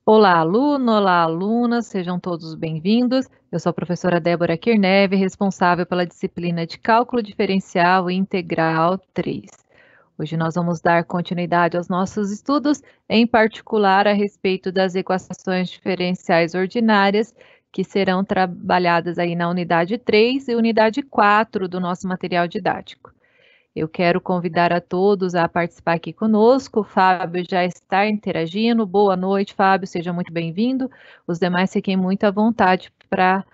Olá, aluno, olá, aluna, sejam todos bem-vindos. Eu sou a professora Débora Kirneve, responsável pela disciplina de Cálculo Diferencial Integral 3. Hoje nós vamos dar continuidade aos nossos estudos, em particular a respeito das equações diferenciais ordinárias, que serão trabalhadas aí na unidade 3 e unidade 4 do nosso material didático. Eu quero convidar a todos a participar aqui conosco. O Fábio já está interagindo. Boa noite, Fábio, seja muito bem-vindo. Os demais fiquem muito à vontade para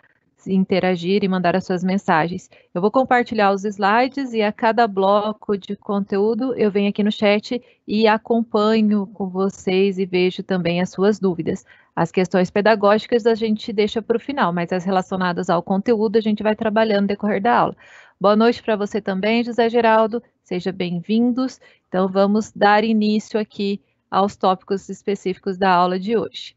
interagir e mandar as suas mensagens. Eu vou compartilhar os slides e a cada bloco de conteúdo eu venho aqui no chat e acompanho com vocês e vejo também as suas dúvidas. As questões pedagógicas a gente deixa para o final, mas as relacionadas ao conteúdo a gente vai trabalhando no decorrer da aula. Boa noite para você também, José Geraldo. Seja bem-vindos. Então, vamos dar início aqui aos tópicos específicos da aula de hoje.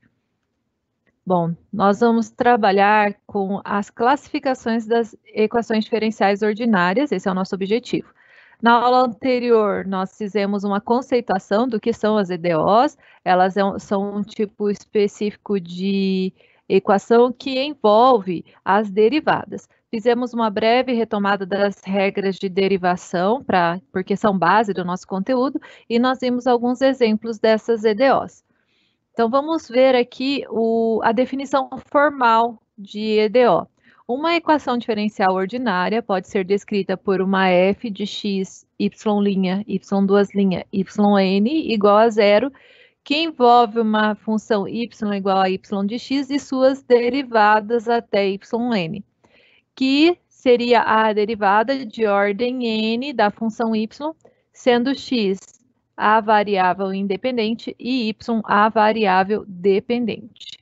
Bom, nós vamos trabalhar com as classificações das equações diferenciais ordinárias, esse é o nosso objetivo. Na aula anterior, nós fizemos uma conceituação do que são as EDOs, elas são um tipo específico de equação que envolve as derivadas. Fizemos uma breve retomada das regras de derivação, porque são base do nosso conteúdo, e nós vimos alguns exemplos dessas EDOs. Então, vamos ver aqui a definição formal de EDO. Uma equação diferencial ordinária pode ser descrita por uma f de x, y', y2', yn igual a zero, que envolve uma função y igual a y de x e suas derivadas até yn, que seria a derivada de ordem n da função y, sendo x a variável independente e y a variável dependente.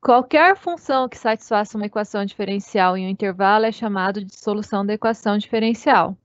Qualquer função que satisfaça uma equação diferencial em um intervalo é chamado de solução da equação diferencial.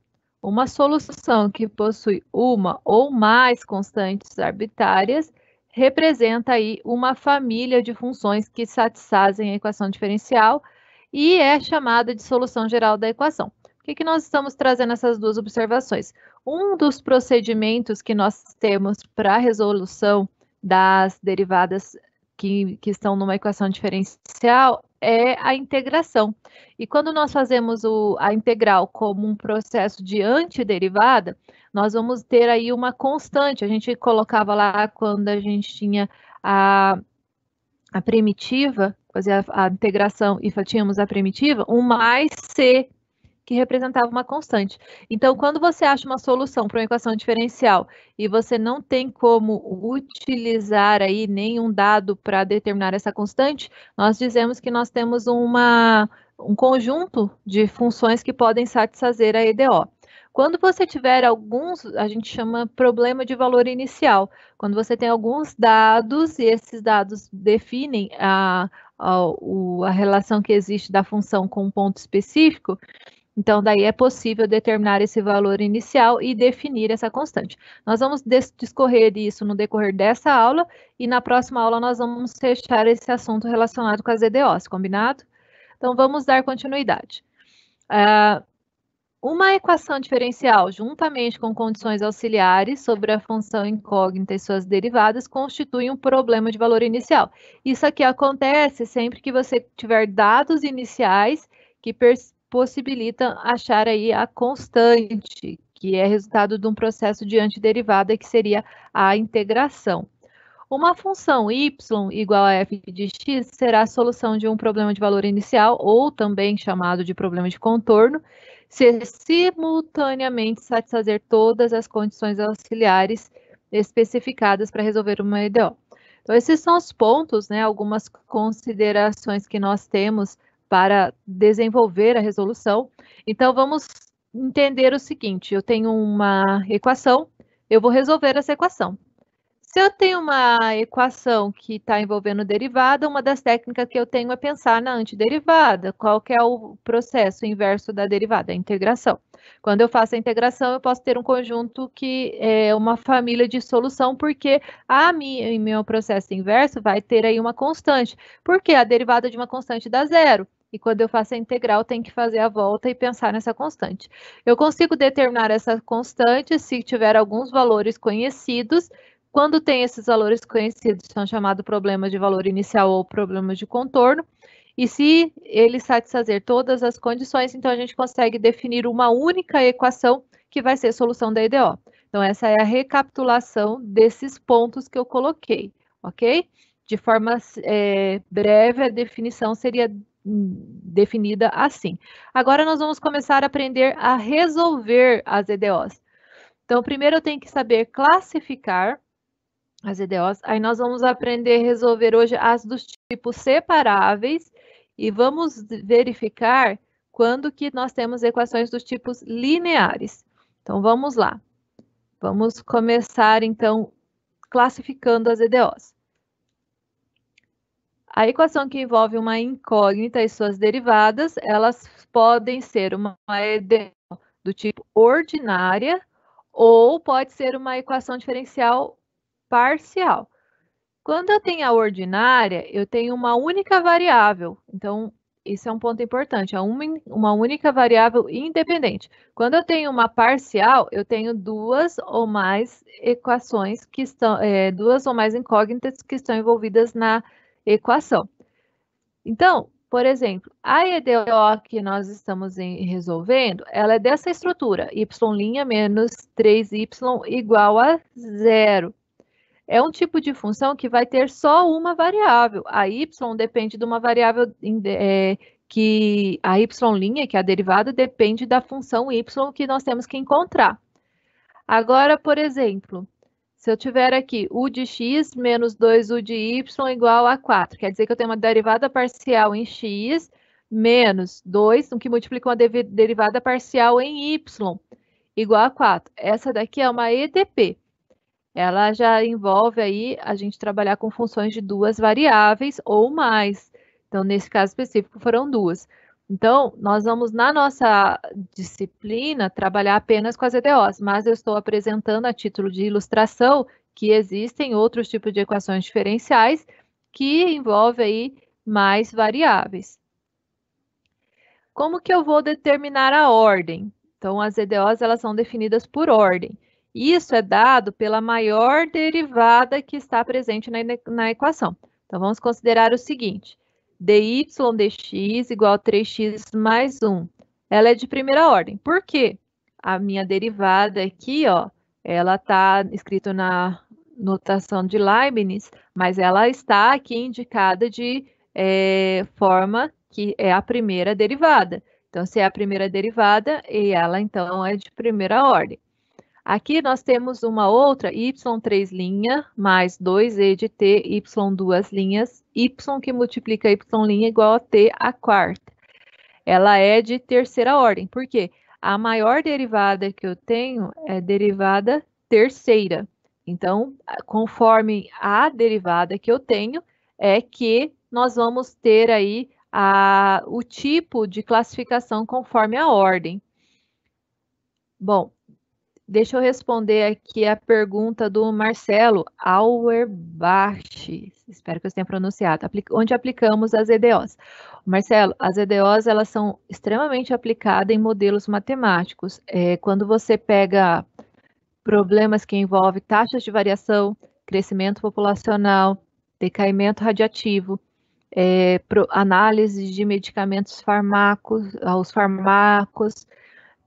Uma solução que possui uma ou mais constantes arbitrárias representa aí uma família de funções que satisfazem a equação diferencial e é chamada de solução geral da equação. Por que nós estamos trazendo essas duas observações? Um dos procedimentos que nós temos para a resolução das derivadas que estão numa equação diferencial é a integração. E quando nós fazemos a integral como um processo de antiderivada, nós vamos ter aí uma constante. A gente colocava lá quando a gente tinha a primitiva, fazia a integração e tínhamos a primitiva, um mais c, que representava uma constante. Então, quando você acha uma solução para uma equação diferencial e você não tem como utilizar aí nenhum dado para determinar essa constante, nós dizemos que nós temos um conjunto de funções que podem satisfazer a EDO. Quando você tiver alguns, a gente chama problema de valor inicial. Quando você tem alguns dados e esses dados definem a relação que existe da função com um ponto específico, então, daí é possível determinar esse valor inicial e definir essa constante. Nós vamos discorrer isso no decorrer dessa aula e na próxima aula nós vamos fechar esse assunto relacionado com as EDOs, combinado? Então, vamos dar continuidade. Uma equação diferencial, juntamente com condições auxiliares sobre a função incógnita e suas derivadas, constitui um problema de valor inicial. Isso aqui acontece sempre que você tiver dados iniciais que possibilita achar aí a constante, que é resultado de um processo de antiderivada, que seria a integração. Uma função y igual a f de x será a solução de um problema de valor inicial, ou também chamado de problema de contorno, se simultaneamente satisfazer todas as condições auxiliares especificadas para resolver uma EDO. Então, esses são os pontos, né, algumas considerações que nós temos para desenvolver a resolução. Então, vamos entender o seguinte, eu tenho uma equação, eu vou resolver essa equação. Se eu tenho uma equação que está envolvendo derivada, uma das técnicas que eu tenho é pensar na antiderivada. Qual que é o processo inverso da derivada? A integração. Quando eu faço a integração, eu posso ter um conjunto que é uma família de solução, porque em meu processo inverso vai ter aí uma constante. Porque a derivada de uma constante dá zero. E quando eu faço a integral, tem que fazer a volta e pensar nessa constante. Eu consigo determinar essa constante se tiver alguns valores conhecidos, Quando tem esses valores conhecidos, são chamados problemas de valor inicial ou problemas de contorno. E se ele satisfazer todas as condições, então a gente consegue definir uma única equação que vai ser a solução da EDO. Então, essa é a recapitulação desses pontos que eu coloquei, ok? De forma breve, a definição seria definida assim. Agora, nós vamos começar a aprender a resolver as EDOs. Então, primeiro eu tenho que saber classificar as EDOs. Aí nós vamos aprender a resolver hoje as dos tipos separáveis e vamos verificar quando que nós temos equações dos tipos lineares. Então, vamos lá. Vamos começar, então, classificando as EDOs. A equação que envolve uma incógnita e suas derivadas, elas podem ser uma EDO do tipo ordinária ou pode ser uma equação diferencial parcial. Quando eu tenho a ordinária, eu tenho uma única variável. Então, isso é um ponto importante, é uma única variável independente. Quando eu tenho uma parcial, eu tenho duas ou mais equações que estão, duas ou mais incógnitas que estão envolvidas na equação. Então, por exemplo, a EDO que nós estamos resolvendo, ela é dessa estrutura, y' menos 3y igual a 0. É um tipo de função que vai ter só uma variável. A y depende de uma variável que a y', que é a derivada, depende da função y que nós temos que encontrar. Agora, por exemplo, se eu tiver aqui u de x menos 2u de y igual a 4, quer dizer que eu tenho uma derivada parcial em x menos 2, o que multiplica uma derivada parcial em y igual a 4. Essa daqui é uma EDP. Ela já envolve aí a gente trabalhar com funções de duas variáveis ou mais. Então, nesse caso específico, foram duas. Então, nós vamos, na nossa disciplina, trabalhar apenas com as EDOs, mas eu estou apresentando a título de ilustração que existem outros tipos de equações diferenciais que envolvem aí mais variáveis. Como que eu vou determinar a ordem? Então, as EDOs, elas são definidas por ordem. Isso é dado pela maior derivada que está presente na equação. Então, vamos considerar o seguinte. dy dx igual a 3x mais 1. Ela é de primeira ordem. Por quê? A minha derivada aqui, ó, ela está escrita na notação de Leibniz, mas ela está aqui indicada de forma que é a primeira derivada. Então, se é a primeira derivada, e ela, então, é de primeira ordem. Aqui nós temos uma outra, y3' mais 2e de t, y2', y que multiplica y' igual a t à quarta. Ela é de terceira ordem. Por quê? A maior derivada que eu tenho é derivada terceira. Então, conforme a derivada que eu tenho, é que nós vamos ter aí o tipo de classificação conforme a ordem. Bom, deixa eu responder aqui a pergunta do Marcelo Auerbach. Espero que eu tenha pronunciado. Onde aplicamos as EDOs? Marcelo, as EDOs elas são extremamente aplicadas em modelos matemáticos. Quando você pega problemas que envolvem taxas de variação, crescimento populacional, decaimento radiativo, análise de medicamentos aos fármacos,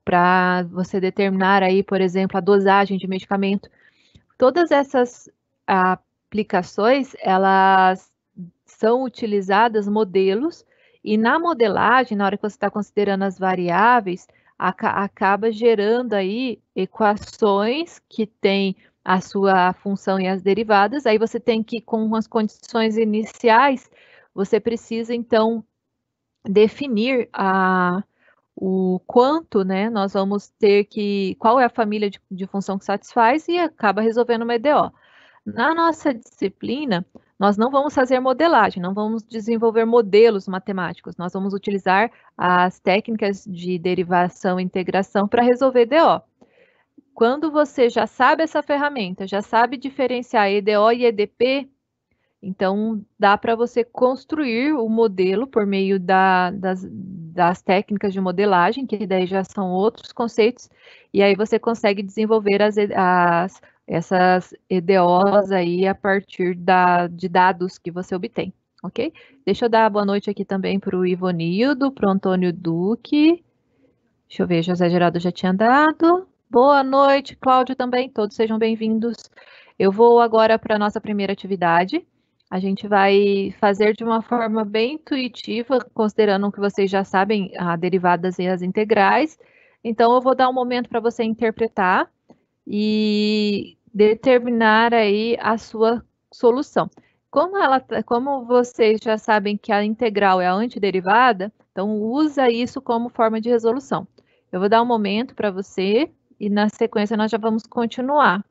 para você determinar aí, por exemplo, a dosagem de medicamento. Todas essas aplicações, elas são utilizadas modelos, e na modelagem, na hora que você está considerando as variáveis, acaba gerando aí equações que têm a sua função e as derivadas, aí você tem que, com as condições iniciais, você precisa, então, definir o quanto, né, nós vamos ter qual é a família de função que satisfaz e acaba resolvendo uma EDO. Na nossa disciplina, nós não vamos fazer modelagem, não vamos desenvolver modelos matemáticos, nós vamos utilizar as técnicas de derivação e integração para resolver EDO. Quando você já sabe essa ferramenta, já sabe diferenciar EDO e EDP, então dá para você construir o modelo por meio das técnicas de modelagem, que daí já são outros conceitos, e aí você consegue desenvolver as essas EDOs aí a partir de dados que você obtém, ok? Deixa eu dar boa noite aqui também para o Ivonildo, para o Antônio Duque. Deixa eu ver, José Geraldo já tinha dado. Boa noite, Cláudio também, todos sejam bem-vindos. Eu vou agora para a nossa primeira atividade. A gente vai fazer de uma forma bem intuitiva, considerando que vocês já sabem as derivadas e as integrais. Então, eu vou dar um momento para você interpretar e determinar aí a sua solução. Como vocês já sabem que a integral é a antiderivada, então usa isso como forma de resolução. Eu vou dar um momento para você e na sequência nós já vamos continuar.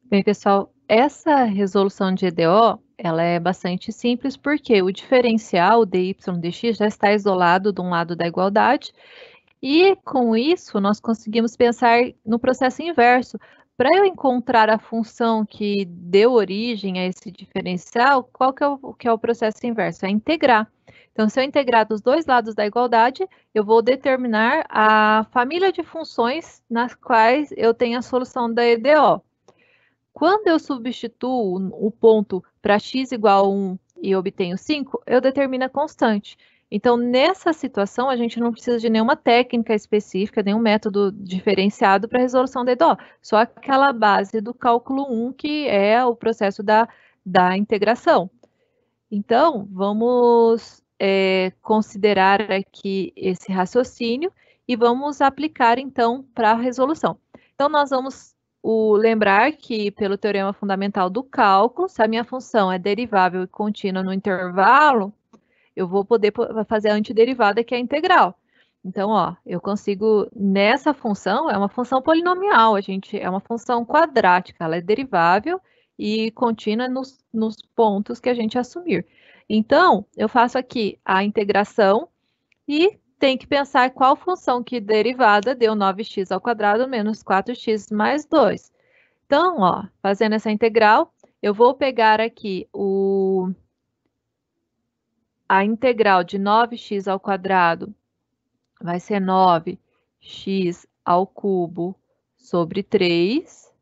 Bem, pessoal, essa resolução de EDO, ela é bastante simples porque o diferencial dy dx já está isolado de um lado da igualdade e com isso nós conseguimos pensar no processo inverso. Para eu encontrar a função que deu origem a esse diferencial, qual que é o processo inverso? É integrar. Então, se eu integrar dos dois lados da igualdade, eu vou determinar a família de funções nas quais eu tenho a solução da EDO. Quando eu substituo o ponto para x igual a 1 e obtenho 5, eu determino a constante. Então, nessa situação, a gente não precisa de nenhuma técnica específica, nenhum método diferenciado para a resolução da EDO, só aquela base do cálculo 1, que é o processo da integração. Então, vamos considerar aqui esse raciocínio e vamos aplicar, então, para a resolução. Então, nós vamos lembrar que, pelo teorema fundamental do cálculo, se a minha função é derivável e contínua no intervalo, eu vou poder fazer a antiderivada, que é a integral. Então, ó, eu consigo, nessa função, é uma função polinomial, é uma função quadrática, ela é derivável e contínua nos pontos que a gente assumir. Então, eu faço aqui a integração e tem que pensar qual função que derivada deu 9x ao quadrado menos 4x mais 2. Então, ó, fazendo essa integral, eu vou pegar aqui a integral de 9x ao quadrado vai ser 9x ao cubo sobre 3.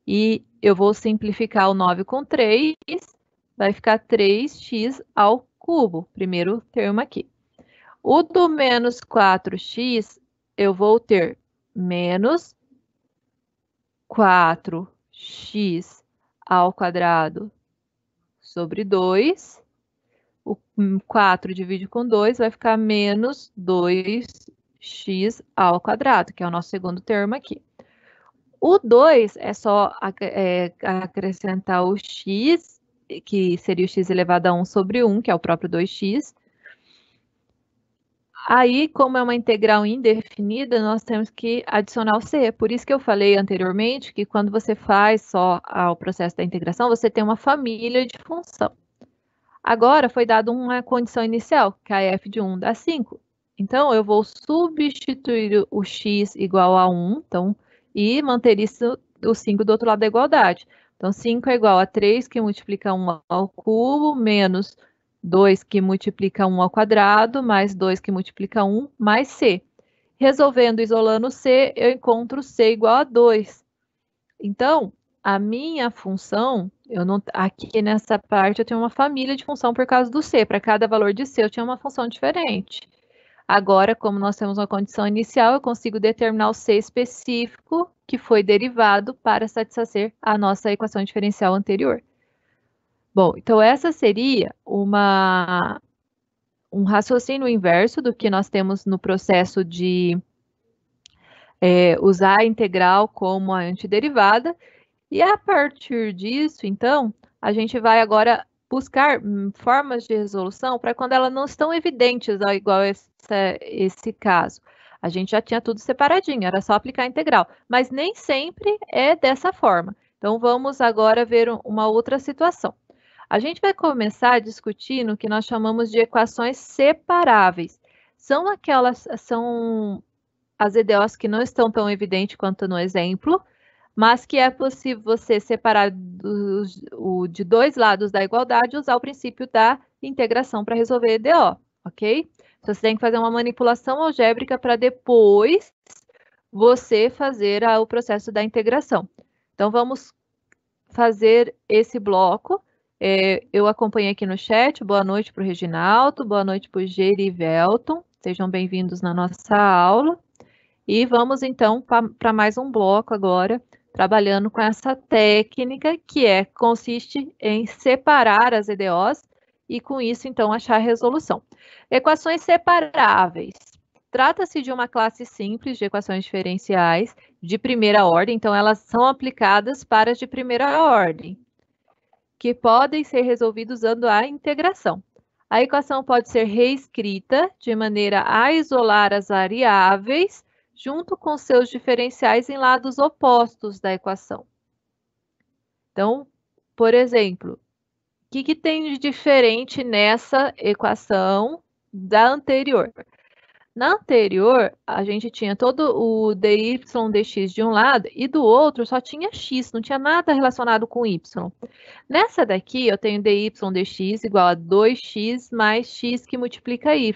E eu vou simplificar o 9 com 3, vai ficar 3x ao cubo, primeiro termo aqui. O do menos 4x, eu vou ter menos 4x ao quadrado sobre 2. O 4 divide com 2, vai ficar menos 2x 2x ao quadrado, que é o nosso segundo termo aqui. O 2 é só acrescentar o x, que seria o x elevado a 1 sobre 1, que é o próprio 2x. Aí, como é uma integral indefinida, nós temos que adicionar o c. Por isso que eu falei anteriormente que quando você faz só o processo da integração, você tem uma família de função. Agora, foi dada uma condição inicial, que a f de 1 dá 5. Então, eu vou substituir o x igual a 1, então, e manter isso, o 5 do outro lado da igualdade. Então, 5 é igual a 3, que multiplica 1 ao cubo, menos 2, que multiplica 1 ao quadrado, mais 2, que multiplica 1, mais c. Resolvendo, isolando c, eu encontro c igual a 2. Então, a minha função, aqui nessa parte eu tenho uma família de função por causa do c. Para cada valor de c eu tinha uma função diferente. Agora, como nós temos uma condição inicial, eu consigo determinar o c específico que foi derivado para satisfazer a nossa equação diferencial anterior. Bom, então essa seria um raciocínio inverso do que nós temos no processo de usar a integral como a antiderivada. E a partir disso, então, a gente vai agora buscar formas de resolução para quando elas não estão evidentes, igual esse caso. A gente já tinha tudo separadinho, era só aplicar a integral, mas nem sempre é dessa forma. Então, vamos agora ver uma outra situação. A gente vai começar discutindo o que nós chamamos de equações separáveis. São as EDOs que não estão tão evidentes quanto no exemplo, mas que é possível você separar de dois lados da igualdade e usar o princípio da integração para resolver EDO, ok? Então, você tem que fazer uma manipulação algébrica para depois você fazer o processo da integração. Então, vamos fazer esse bloco. Eu acompanhei aqui no chat. Boa noite para o Reginaldo, boa noite para o Gerivelton. Sejam bem-vindos na nossa aula. E vamos, então, para mais um bloco agora, trabalhando com essa técnica que consiste em separar as EDOs e, com isso, então, achar a resolução. Equações separáveis. Trata-se de uma classe simples de equações diferenciais de primeira ordem, então elas são aplicadas para as de primeira ordem, que podem ser resolvidas usando a integração. A equação pode ser reescrita de maneira a isolar as variáveis junto com seus diferenciais em lados opostos da equação. Então, por exemplo, o que tem de diferente nessa equação da anterior? Na anterior, a gente tinha todo o dy dx de um lado e do outro só tinha x, não tinha nada relacionado com y. Nessa daqui, eu tenho dy dx igual a 2x mais x que multiplica y.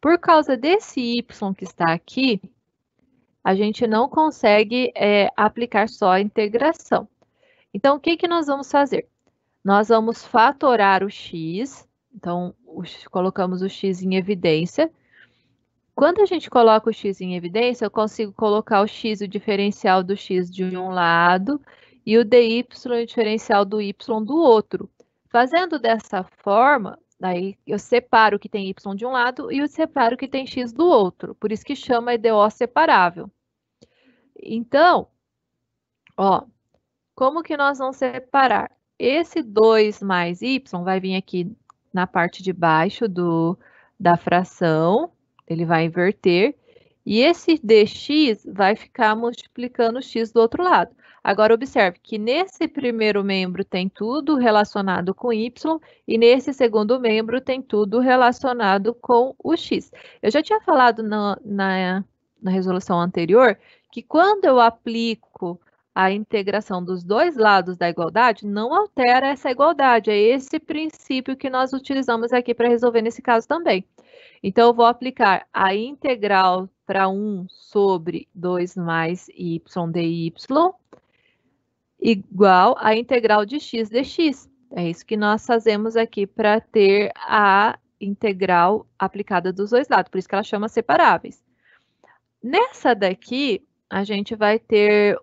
Por causa desse y que está aqui, a gente não consegue aplicar só a integração. Então, o que nós vamos fazer? Nós vamos fatorar o x, então colocamos o x em evidência. Quando a gente coloca o x em evidência, eu consigo colocar o x, o diferencial do x de um lado, e o dy, o diferencial do y do outro. Fazendo dessa forma, daí eu separo o que tem y de um lado e eu separo o que tem x do outro. Por isso que chama EDO separável. Então, ó, como que nós vamos separar? Esse 2 mais y vai vir aqui na parte de baixo da fração, ele vai inverter, e esse dx vai ficar multiplicando o x do outro lado. Agora, observe que nesse primeiro membro tem tudo relacionado com y, e nesse segundo membro tem tudo relacionado com o x. Eu já tinha falado na resolução anterior que quando eu aplico a integração dos dois lados da igualdade, não altera essa igualdade. É esse princípio que nós utilizamos aqui para resolver nesse caso também. Então, eu vou aplicar a integral para 1 sobre 2 mais y dy igual a integral de x dx. É isso que nós fazemos aqui para ter a integral aplicada dos dois lados, por isso que ela chama separáveis. Nessa daqui, a gente vai ter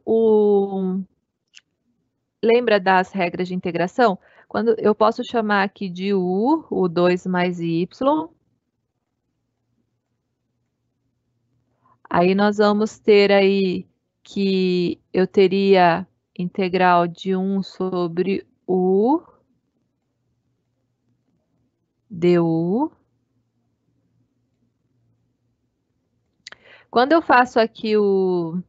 Lembra das regras de integração? Quando eu posso chamar aqui de o 2 mais y, Aí nós vamos ter aí que eu teria integral de 1 sobre u du. Quando eu faço aqui o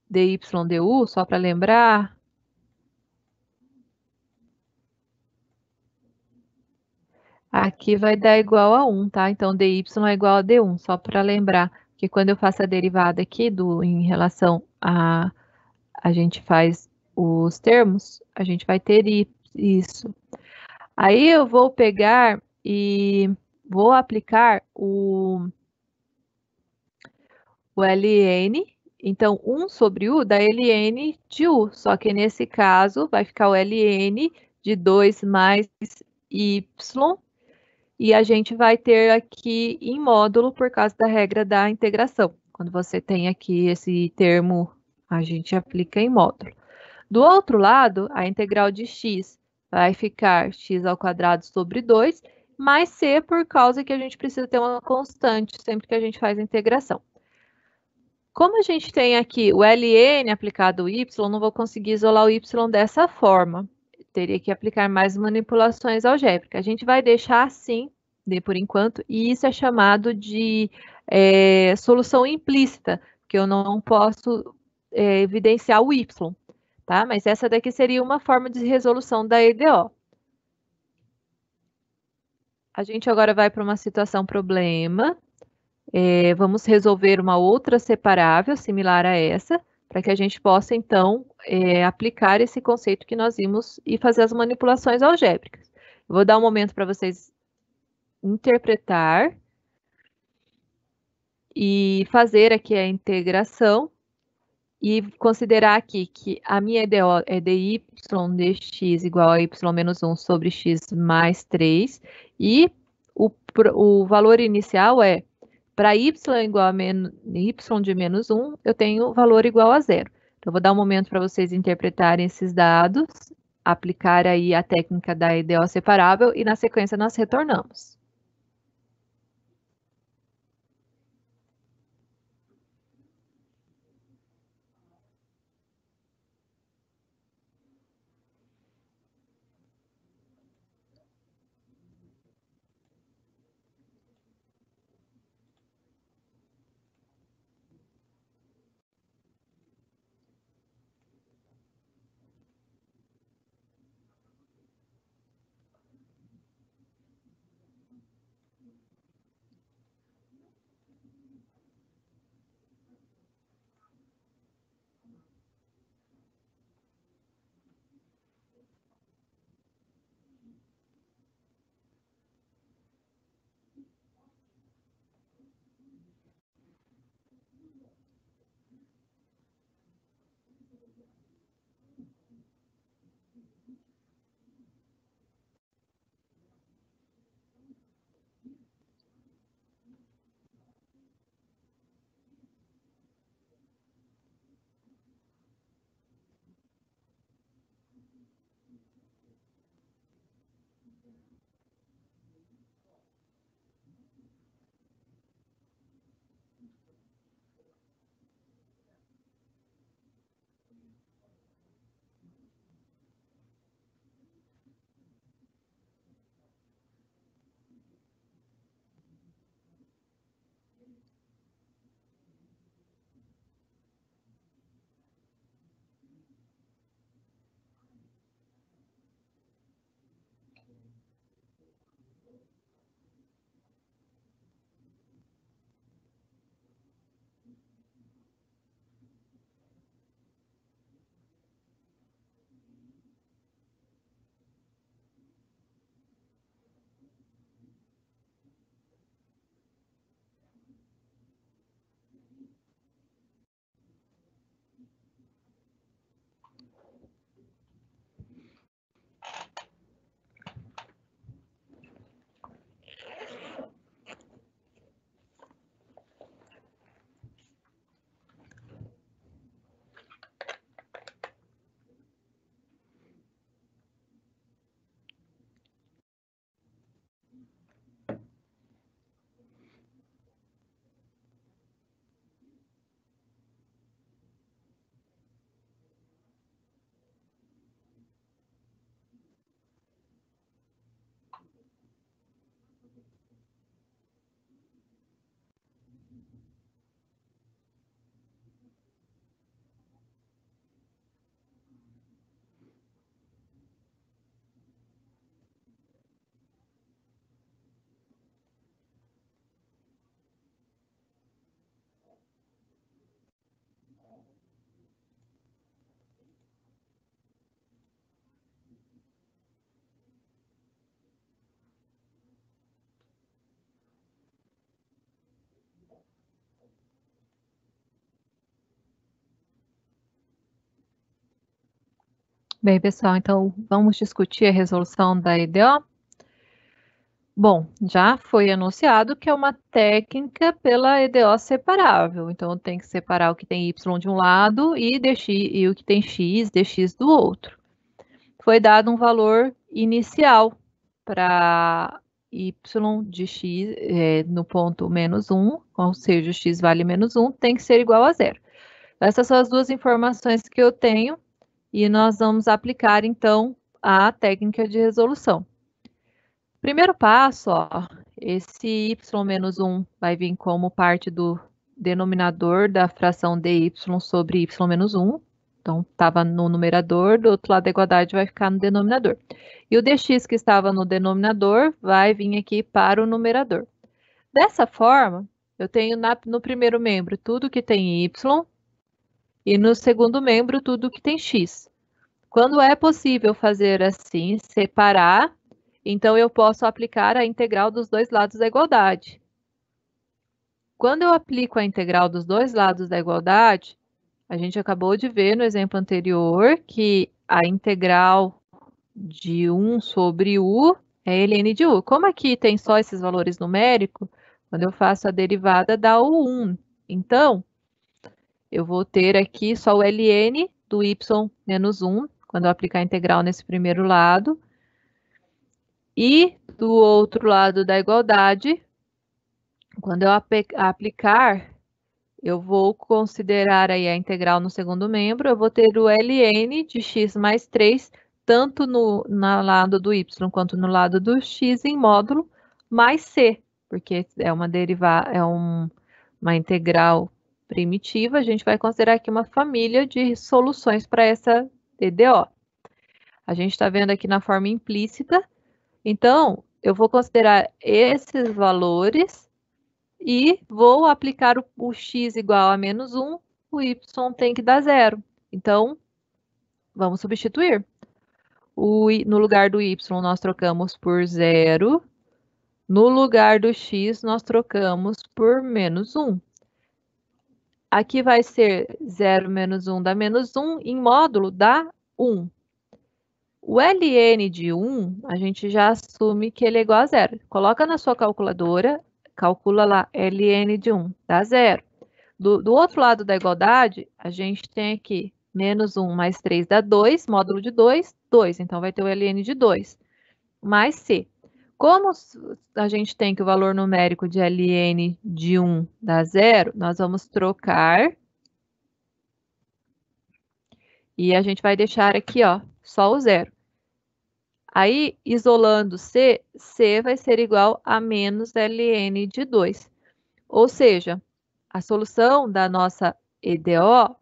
dy du, só para lembrar, aqui vai dar igual a 1, tá? Então, dy é igual a d1, só para lembrar que quando eu faço a derivada aqui em relação a gente faz os termos, a gente vai ter isso. Aí eu vou pegar e vou aplicar o ln, então 1 sobre u dá ln de u, só que nesse caso vai ficar o ln de 2 mais y, e a gente vai ter aqui em módulo por causa da regra da integração. Quando você tem aqui esse termo, a gente aplica em módulo. Do outro lado, a integral de x vai ficar x ao quadrado sobre 2, mais c por causa que a gente precisa ter uma constante sempre que a gente faz a integração. Como a gente tem aqui o ln aplicado ao y, não vou conseguir isolar o y dessa forma. Teria que aplicar mais manipulações algébricas. A gente vai deixar assim, por enquanto, e isso é chamado de solução implícita, que eu não posso evidenciar o y, tá? Mas essa daqui seria uma forma de resolução da EDO. A gente agora vai para uma situação problema. Vamos resolver uma outra separável similar a essa, para que a gente possa, então, aplicar esse conceito que nós vimos e fazer as manipulações algébricas. Eu vou dar um momento para vocês interpretar e fazer aqui a integração e considerar aqui que a minha EDO é dy dx igual a y menos 1 sobre x mais 3 e o valor inicial é para y igual a y de menos 1, eu tenho valor igual a zero. Então, eu vou dar um momento para vocês interpretarem esses dados, aplicar aí a técnica da EDO separável e na sequência nós retornamos. Bem, pessoal, então vamos discutir a resolução da EDO? Bom, já foi anunciado que é uma técnica pela EDO separável, então tem que separar o que tem y de um lado e o que tem x, dx do outro. Foi dado um valor inicial para y de x no ponto menos 1, ou seja, x vale menos 1, tem que ser igual a zero. Essas são as duas informações que eu tenho e nós vamos aplicar, então, a técnica de resolução. Primeiro passo, ó, esse y menos 1 vai vir como parte do denominador da fração dy sobre y menos 1. Então, estava no numerador, do outro lado da igualdade vai ficar no denominador. E o dx que estava no denominador vai vir aqui para o numerador. Dessa forma, eu tenho no primeiro membro tudo que tem y e no segundo membro tudo que tem x. Quando é possível fazer assim, separar, então eu posso aplicar a integral dos dois lados da igualdade. Quando eu aplico a integral dos dois lados da igualdade, a gente acabou de ver no exemplo anterior que a integral de 1 sobre u é ln de u. Como aqui tem só esses valores numéricos, quando eu faço a derivada dá o 1. Então, eu vou ter aqui só o ln do y menos 1, quando eu aplicar a integral nesse primeiro lado. E do outro lado da igualdade, quando eu aplicar, eu vou considerar aí a integral no segundo membro, eu vou ter o ln de x mais 3, tanto no lado do y quanto no lado do x em módulo, mais c, porque é uma uma integral primitiva, a gente vai considerar aqui uma família de soluções para essa EDO. A gente está vendo aqui na forma implícita, então, eu vou considerar esses valores e vou aplicar o x igual a menos 1, o y tem que dar zero. Então, vamos substituir. No lugar do y, nós trocamos por zero. No lugar do x, nós trocamos por menos 1. Aqui vai ser 0 menos 1 dá menos 1, em módulo dá 1. O ln de 1, a gente já assume que ele é igual a zero. Coloca na sua calculadora, calcula lá ln de 1, dá zero. Do outro lado da igualdade, a gente tem aqui menos 1 mais 3 dá 2, módulo de 2, 2. Então, vai ter o ln de 2, mais c. Como a gente tem que o valor numérico de ln de 1 dá zero, nós vamos trocar. E a gente vai deixar aqui, ó, só o zero. Aí, isolando C, C vai ser igual a menos ln de 2. Ou seja, a solução da nossa EDO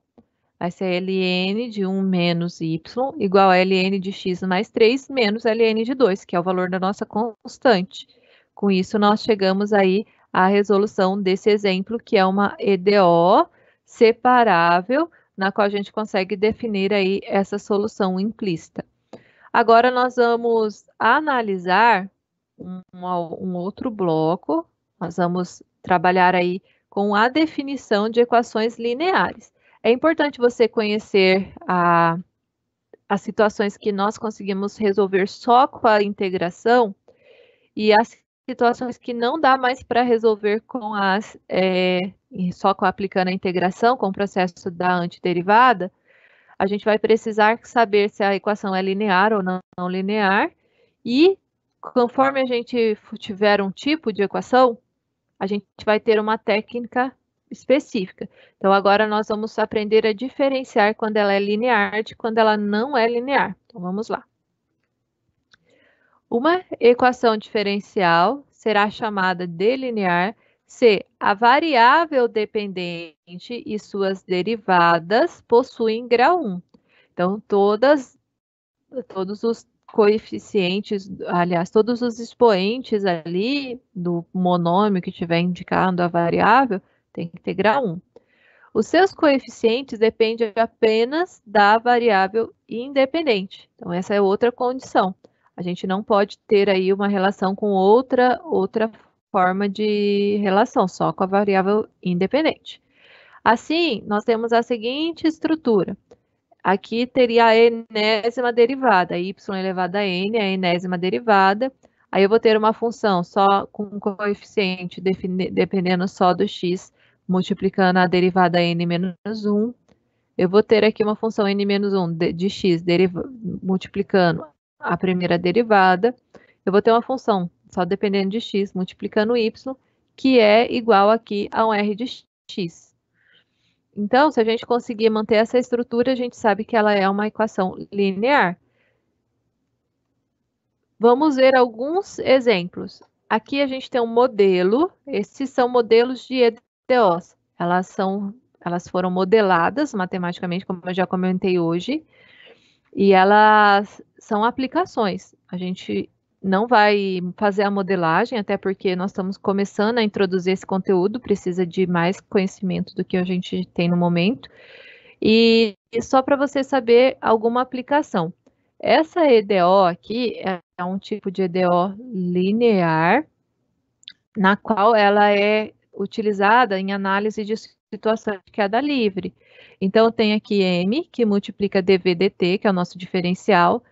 vai ser ln de 1 menos y igual a ln de x mais 3 menos ln de 2, que é o valor da nossa constante. Com isso, nós chegamos aí à resolução desse exemplo, que é uma EDO separável, na qual a gente consegue definir aí essa solução implícita. Agora nós vamos analisar um outro bloco. Nós vamos trabalhar aí com a definição de equações lineares. É importante você conhecer as situações que nós conseguimos resolver só com a integração e as situações que não dá mais para resolver só aplicando a integração, com o processo da antiderivada. A gente vai precisar saber se a equação é linear ou não linear. E, conforme a gente tiver um tipo de equação, a gente vai ter uma técnica específica. Então, agora nós vamos aprender a diferenciar quando ela é linear de quando ela não é linear. Então, vamos lá. Uma equação diferencial será chamada de linear se a variável dependente e suas derivadas possuem grau 1. Então, todos os coeficientes, aliás, todos os expoentes ali do monômio que estiver indicando a variável, tem que ter grau 1. Os seus coeficientes dependem apenas da variável independente. Então, essa é outra condição. A gente não pode ter aí uma relação com outra forma de relação, só com a variável independente. Assim, nós temos a seguinte estrutura. aqui teria a enésima derivada, y elevado a n, a enésima derivada. Aí eu vou ter uma função só com um coeficiente dependendo só do x, multiplicando a derivada n menos 1. Eu vou ter aqui uma função n menos 1 de x multiplicando a primeira derivada. Eu vou ter uma função só dependendo de x, multiplicando y, que é igual aqui a um r de x. Então, se a gente conseguir manter essa estrutura, a gente sabe que ela é uma equação linear. Vamos ver alguns exemplos. Aqui a gente tem um modelo, esses são modelos de EDOs. Elas foram modeladas matematicamente, como eu já comentei hoje, e elas são aplicações. A gente não vai fazer a modelagem, até porque nós estamos começando a introduzir esse conteúdo, precisa de mais conhecimento do que a gente tem no momento. E só para você saber alguma aplicação. Essa EDO aqui é um tipo de EDO linear, na qual ela é utilizada em análise de situação de queda livre. Então, tem aqui M, que multiplica dV dt, que é o nosso diferencial,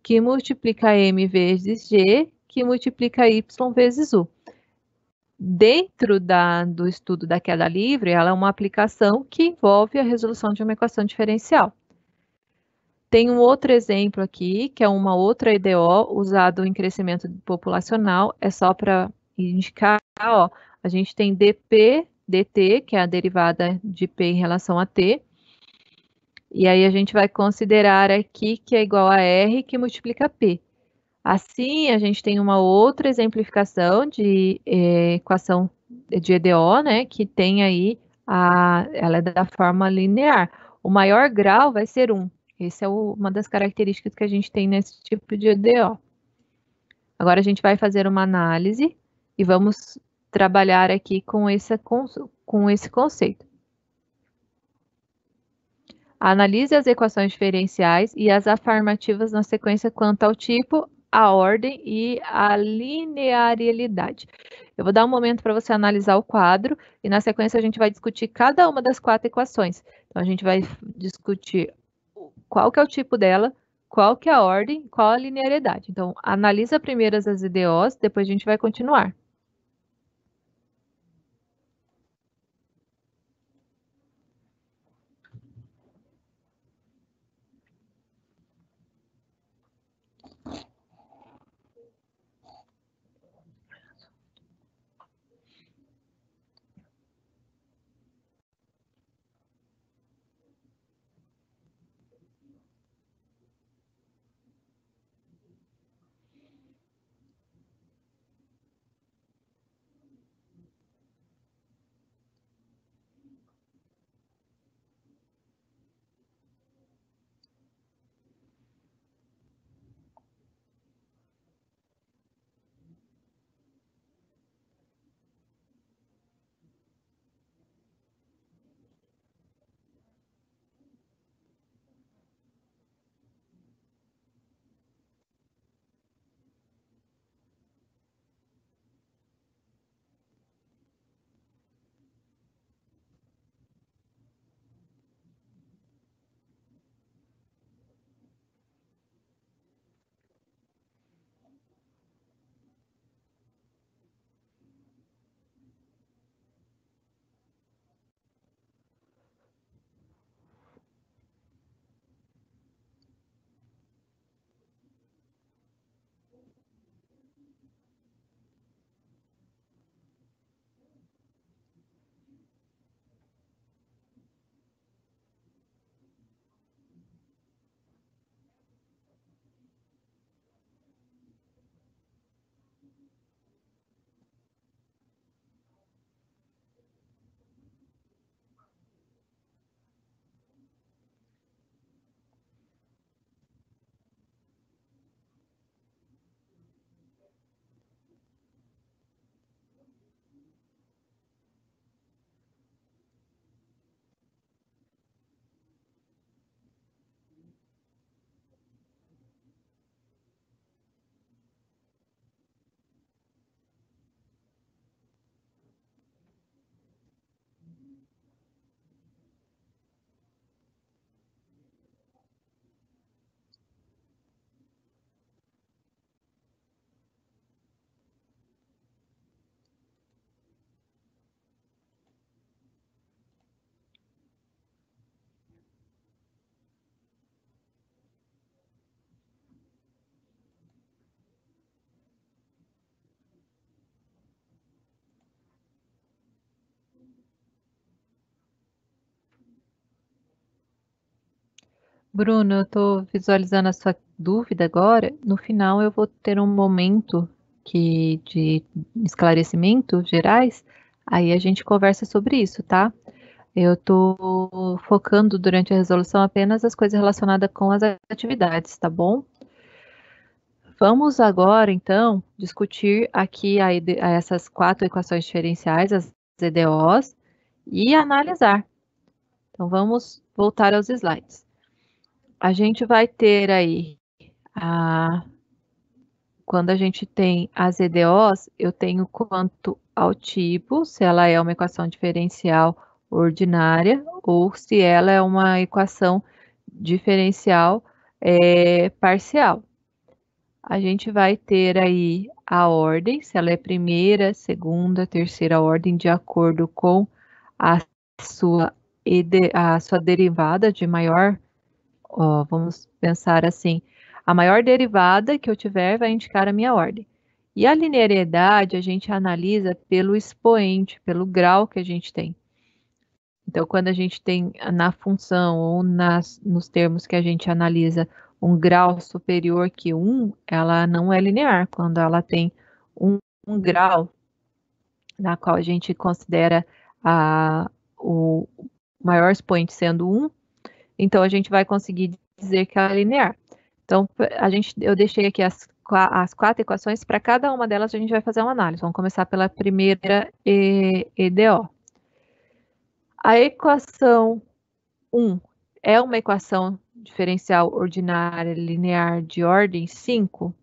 que multiplica M vezes G, que multiplica Y vezes U. Dentro do estudo da queda livre, ela é uma aplicação que envolve a resolução de uma equação diferencial. Tem um outro exemplo aqui, que é uma outra EDO usado em crescimento populacional, é só para indicar, ó, a gente tem dP, dt, que é a derivada de P em relação a T, e aí a gente vai considerar aqui que é igual a R, que multiplica P. Assim, a gente tem uma outra exemplificação de equação de EDO, né, que tem aí, ela é da forma linear. O maior grau vai ser 1. Essa é uma das características que a gente tem nesse tipo de EDO. Agora a gente vai fazer uma análise e vamos trabalhar aqui com esse conceito. Analise as equações diferenciais e as afirmativas na sequência quanto ao tipo, a ordem e a linearidade. Eu vou dar um momento para você analisar o quadro e na sequência a gente vai discutir cada uma das 4 equações. Então a gente vai discutir qual que é o tipo dela, qual que é a ordem, qual a linearidade. Então analisa primeiro as EDOs, depois a gente vai continuar. Bruno, eu estou visualizando a sua dúvida agora. No final, eu vou ter um momento de esclarecimento gerais, aí a gente conversa sobre isso, tá? Eu estou focando durante a resolução apenas as coisas relacionadas com as atividades, tá bom? Vamos agora, então, discutir aqui essas quatro equações diferenciais, as EDOs, e analisar. Então, vamos voltar aos slides. A gente vai ter aí, quando a gente tem as EDOs, eu tenho quanto ao tipo, se ela é uma equação diferencial ordinária ou se ela é uma equação diferencial parcial. A gente vai ter aí a ordem, se ela é primeira, segunda, terceira ordem, de acordo com a sua, a sua derivada de maior, ó, vamos pensar assim, a maior derivada que eu tiver vai indicar a minha ordem. E a linearidade a gente analisa pelo expoente, pelo grau que a gente tem. Então, quando a gente tem na função ou nos termos que a gente analisa um grau superior que 1, ela não é linear. Quando ela tem um grau, na qual a gente considera o maior expoente sendo 1, então a gente vai conseguir dizer que ela é linear. Então, eu deixei aqui as quatro equações, para cada uma delas a gente vai fazer uma análise. Vamos começar pela primeira EDO. A equação 1 é uma equação diferencial ordinária linear de ordem 5.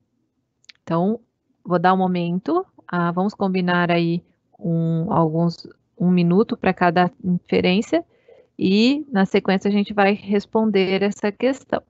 Então, vou dar um momento, vamos combinar aí um minuto para cada inferência e na sequência a gente vai responder essa questão.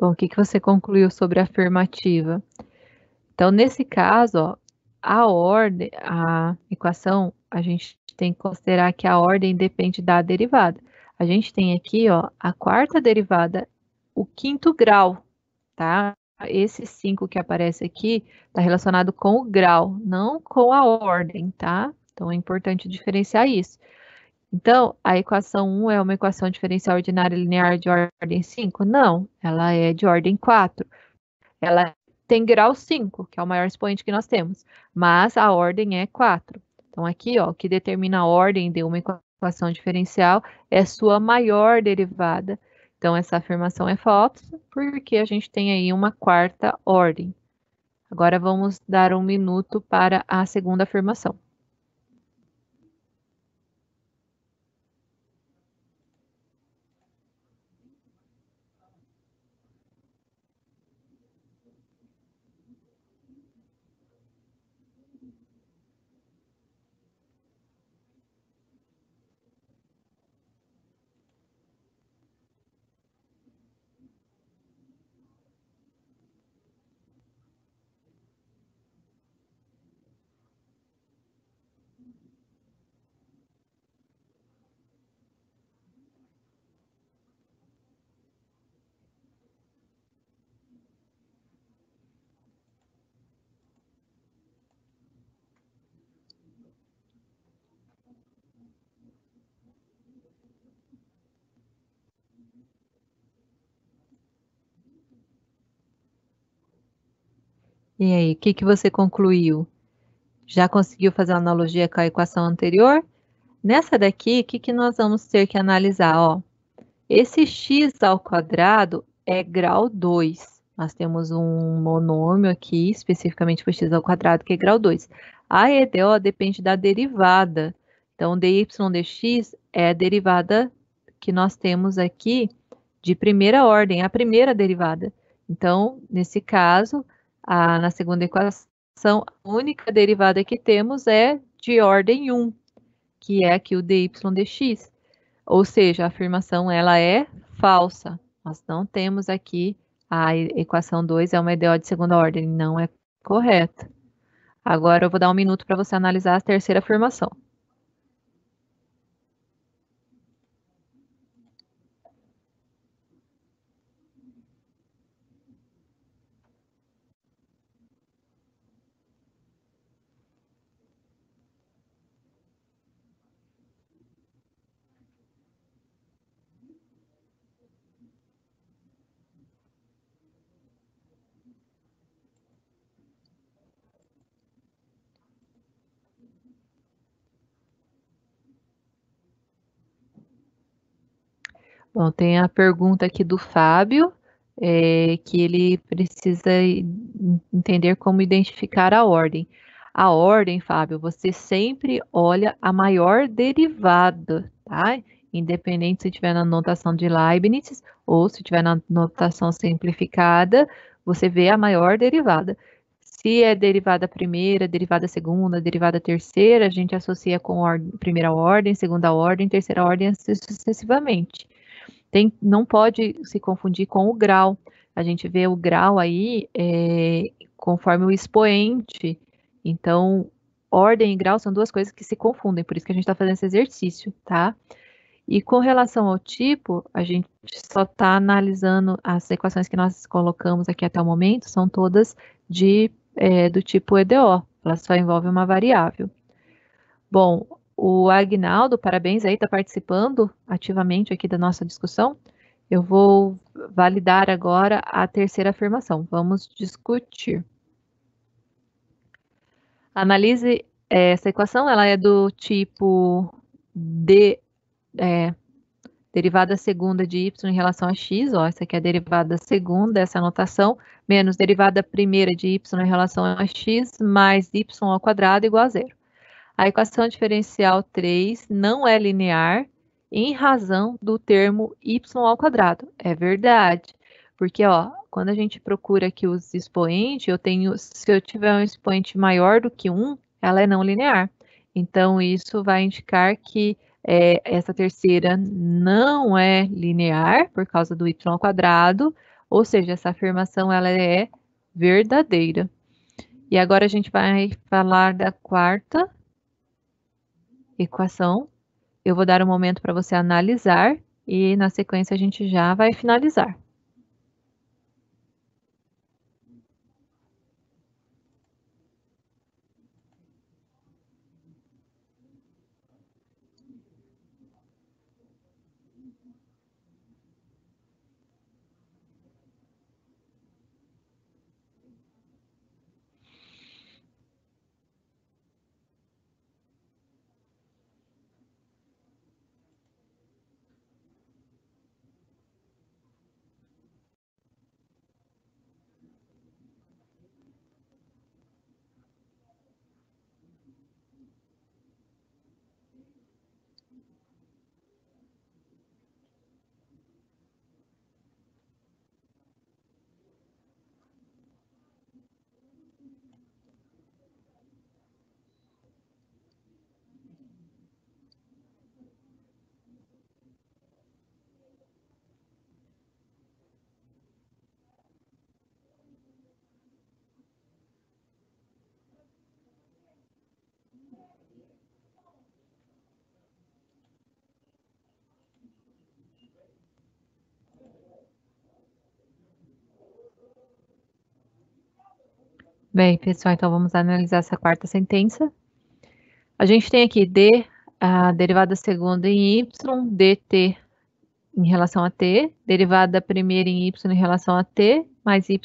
Bom, o que você concluiu sobre a afirmativa? Então, nesse caso, ó, a equação, a gente tem que considerar que a ordem depende da derivada. A gente tem aqui, ó, a quarta derivada, o quinto grau, tá? Esse 5 que aparece aqui está relacionado com o grau, não com a ordem, tá? Então, é importante diferenciar isso. Então, a equação 1 é uma equação diferencial ordinária linear de ordem 5? Não, ela é de ordem 4. Ela tem grau 5, que é o maior expoente que nós temos, mas a ordem é 4. Então, aqui, ó, o que determina a ordem de uma equação diferencial é sua maior derivada. Então, essa afirmação é falsa, porque a gente tem aí uma quarta ordem. Agora, vamos dar um minuto para a segunda afirmação. E aí, o que você concluiu? Já conseguiu fazer uma analogia com a equação anterior? Nessa daqui, o que nós vamos ter que analisar? Ó, esse x ao quadrado é grau 2. Nós temos um monômio aqui, especificamente para x ao quadrado, que é grau 2. A EDO depende da derivada. Então, dy dx é a derivada que nós temos aqui de primeira ordem, a primeira derivada. Então, nesse caso, na segunda equação, a única derivada que temos é de ordem 1, que é aqui o dy dx. Ou seja, a afirmação ela é falsa. Nós não temos aqui a equação 2 é uma EDO de segunda ordem, não é correta. Agora eu vou dar um minuto para você analisar a terceira afirmação. Bom, tem a pergunta aqui do Fábio, que ele precisa entender como identificar a ordem. A ordem, Fábio, você sempre olha a maior derivada, tá? Independente se tiver na notação de Leibniz ou se tiver na notação simplificada, você vê a maior derivada. Se é derivada primeira, derivada segunda, derivada terceira, a gente associa com primeira ordem, segunda ordem, terceira ordem, assim sucessivamente. Não pode se confundir com o grau. A gente vê o grau aí conforme o expoente. Então, ordem e grau são duas coisas que se confundem, por isso que a gente está fazendo esse exercício, tá? E com relação ao tipo, a gente só está analisando as equações que nós colocamos aqui até o momento, são todas do tipo EDO, elas só envolvem uma variável. Bom, o Agnaldo, parabéns aí, está participando ativamente aqui da nossa discussão. Eu vou validar agora a terceira afirmação. Vamos discutir. Analise essa equação, ela é do tipo derivada segunda de y em relação a x, ó, essa aqui é a derivada segunda, essa anotação, menos derivada primeira de y em relação a x, mais y ao quadrado igual a zero. A equação diferencial 3 não é linear em razão do termo y ao quadrado. É verdade, porque ó, quando a gente procura aqui os expoentes, se eu tiver um expoente maior do que 1, ela é não linear. Então, isso vai indicar que essa terceira não é linear por causa do y ao quadrado, ou seja, essa afirmação ela é verdadeira. E agora a gente vai falar da quarta equação. Eu vou dar um momento para você analisar e na sequência a gente já vai finalizar. Bem, pessoal, então vamos analisar essa quarta sentença. A gente tem aqui d, a derivada segunda em y, dt em relação a t, derivada primeira em y em relação a t, mais y,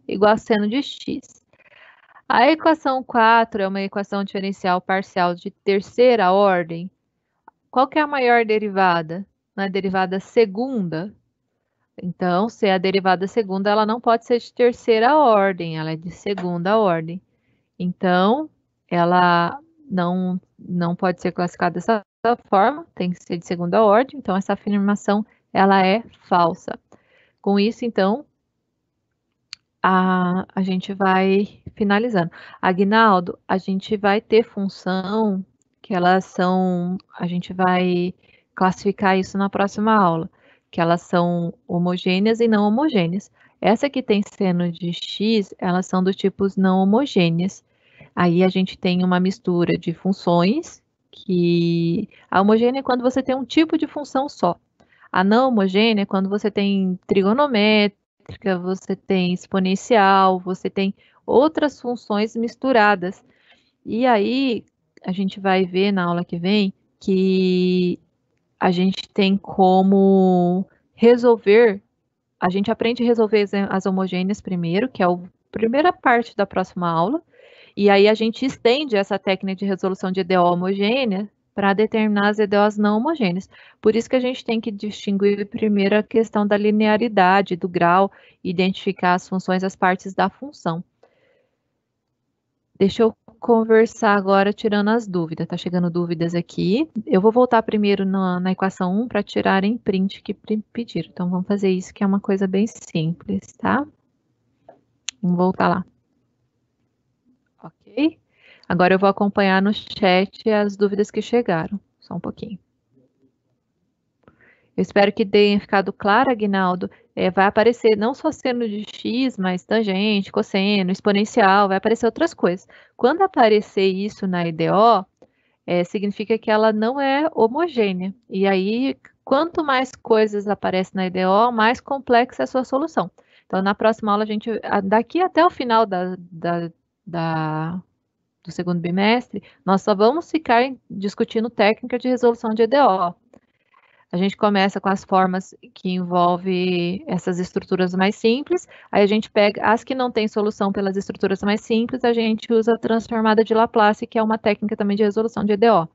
igual a seno de x. A equação 4 é uma equação diferencial parcial de terceira ordem. Qual que é a maior derivada? Na derivada segunda. Então, se é a derivada segunda, ela não pode ser de terceira ordem, ela é de segunda ordem. Então, ela não pode ser classificada dessa forma, tem que ser de segunda ordem, então essa afirmação ela é falsa. Com isso, então, a gente vai finalizando. Aguinaldo, a gente vai ter função que elas são, a gente vai classificar isso na próxima aula, que elas são homogêneas e não homogêneas. Essa que tem seno de x, elas são dos tipos não homogêneas. Aí a gente tem uma mistura de funções, que a homogênea é quando você tem um tipo de função só. A não homogênea é quando você tem trigonométrica, você tem exponencial, você tem outras funções misturadas. E aí a gente vai ver na aula que vem que a gente tem como resolver, a gente aprende a resolver as homogêneas primeiro, que é a primeira parte da próxima aula, e aí a gente estende essa técnica de resolução de EDO homogênea para determinar as EDOs não homogêneas. Por isso que a gente tem que distinguir primeiro a questão da linearidade, do grau, identificar as funções, as partes da função. Deixa eu conversar agora tirando as dúvidas. Tá chegando dúvidas aqui. Eu vou voltar primeiro na equação 1 para tirarem print que pediram. Então vamos fazer isso, que é uma coisa bem simples, tá? Vamos voltar lá. Ok? Agora eu vou acompanhar no chat as dúvidas que chegaram. Só um pouquinho. Eu espero que tenha ficado claro, Aguinaldo. Vai aparecer não só seno de x, mas tangente, cosseno, exponencial, vai aparecer outras coisas. Quando aparecer isso na EDO, significa que ela não é homogênea. E aí, quanto mais coisas aparecem na EDO, mais complexa é a sua solução. Então, na próxima aula, daqui até o final do segundo bimestre, nós só vamos ficar discutindo técnica de resolução de EDO. A gente começa com as formas que envolvem essas estruturas mais simples, aí a gente pega as que não têm solução pelas estruturas mais simples, a gente usa a transformada de Laplace, que é uma técnica também de resolução de EDO.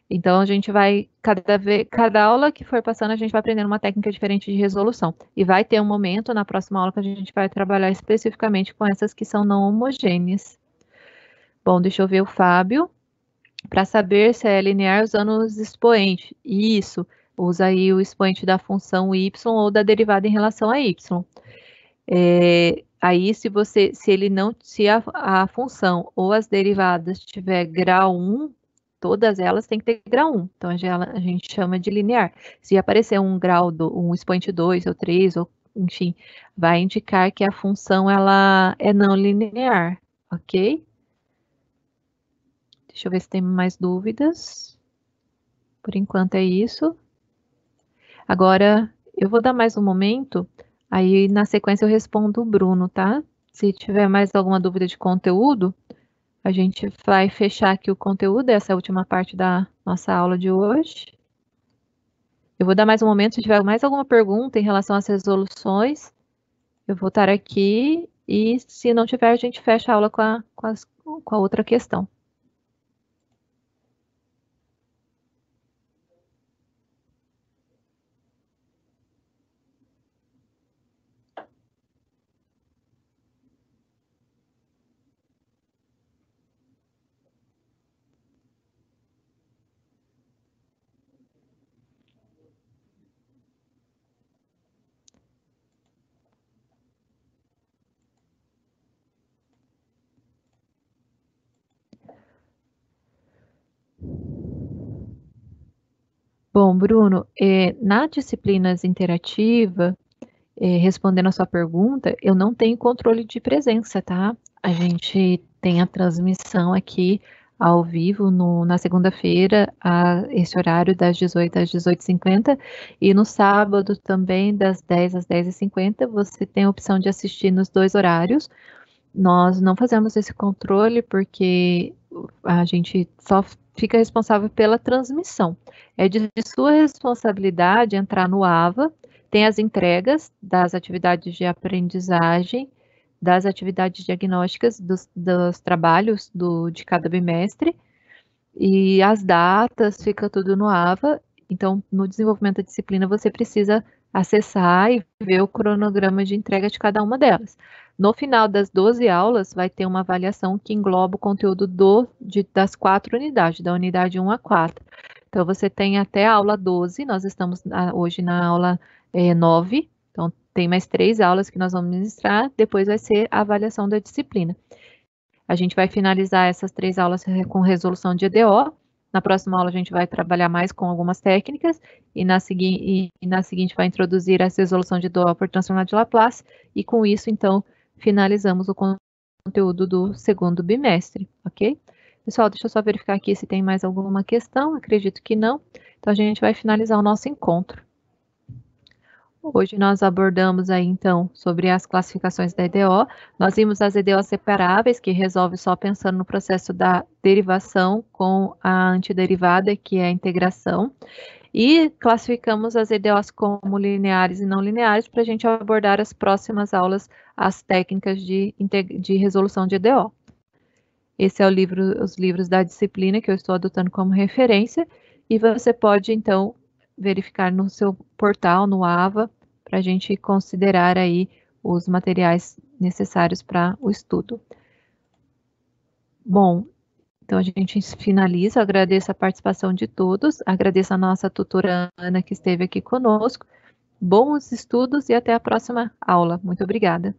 Então, a gente vai, cada aula que for passando, a gente vai aprendendo uma técnica diferente de resolução. E vai ter um momento na próxima aula que a gente vai trabalhar especificamente com essas que são não homogêneas. Bom, deixa eu ver o Fábio. Para saber se é linear usando os expoentes. Isso, usa aí o expoente da função y ou da derivada em relação a y. Aí, se a função ou as derivadas tiver grau 1, todas elas têm que ter grau 1. Então, a gente chama de linear. Se aparecer um expoente 2 ou 3, ou, enfim, vai indicar que a função ela é não linear, ok? Deixa eu ver se tem mais dúvidas. Por enquanto é isso. Agora, eu vou dar mais um momento, aí na sequência eu respondo o Bruno, tá? Se tiver mais alguma dúvida de conteúdo, a gente vai fechar aqui o conteúdo, essa é a última parte da nossa aula de hoje. Eu vou dar mais um momento, se tiver mais alguma pergunta em relação às resoluções, eu vou estar aqui, e se não tiver, a gente fecha a aula com a outra questão. Bom, Bruno, na disciplinas interativa, respondendo a sua pergunta, eu não tenho controle de presença, tá? A gente tem a transmissão aqui ao vivo na segunda-feira, a esse horário das 18 às 18h50, e no sábado também, das 10 às 10h50, você tem a opção de assistir nos dois horários. Nós não fazemos esse controle porque a gente só fica responsável pela transmissão. É de sua responsabilidade entrar no AVA, tem as entregas das atividades de aprendizagem, das atividades diagnósticas, dos trabalhos de cada bimestre, e as datas, fica tudo no AVA. Então, no desenvolvimento da disciplina, você precisa acessar e ver o cronograma de entrega de cada uma delas. No final das 12 aulas, vai ter uma avaliação que engloba o conteúdo das 4 unidades, da unidade 1 a 4. Então, você tem até a aula 12, nós estamos hoje na aula 9, então tem mais 3 aulas que nós vamos ministrar, depois vai ser a avaliação da disciplina. A gente vai finalizar essas 3 aulas com resolução de EDO, na próxima aula a gente vai trabalhar mais com algumas técnicas, e na seguinte vai introduzir a resolução de EDO por transformada de Laplace, e com isso, então, finalizamos o conteúdo do segundo bimestre, ok? Pessoal, deixa eu só verificar aqui se tem mais alguma questão, acredito que não. Então, a gente vai finalizar o nosso encontro. Hoje nós abordamos aí, então, sobre as classificações da EDO. Nós vimos as EDO separáveis, que resolve só pensando no processo da derivação com a antiderivada, que é a integração. E classificamos as EDOs como lineares e não lineares para a gente abordar as próximas aulas, as técnicas de resolução de EDO. Esse é os livros da disciplina que eu estou adotando como referência, e você pode, então, verificar no seu portal, no AVA, para a gente considerar aí os materiais necessários para o estudo. Bom, então a gente finaliza, agradeço a participação de todos, agradeço a nossa tutora Ana que esteve aqui conosco, bons estudos e até a próxima aula. Muito obrigada.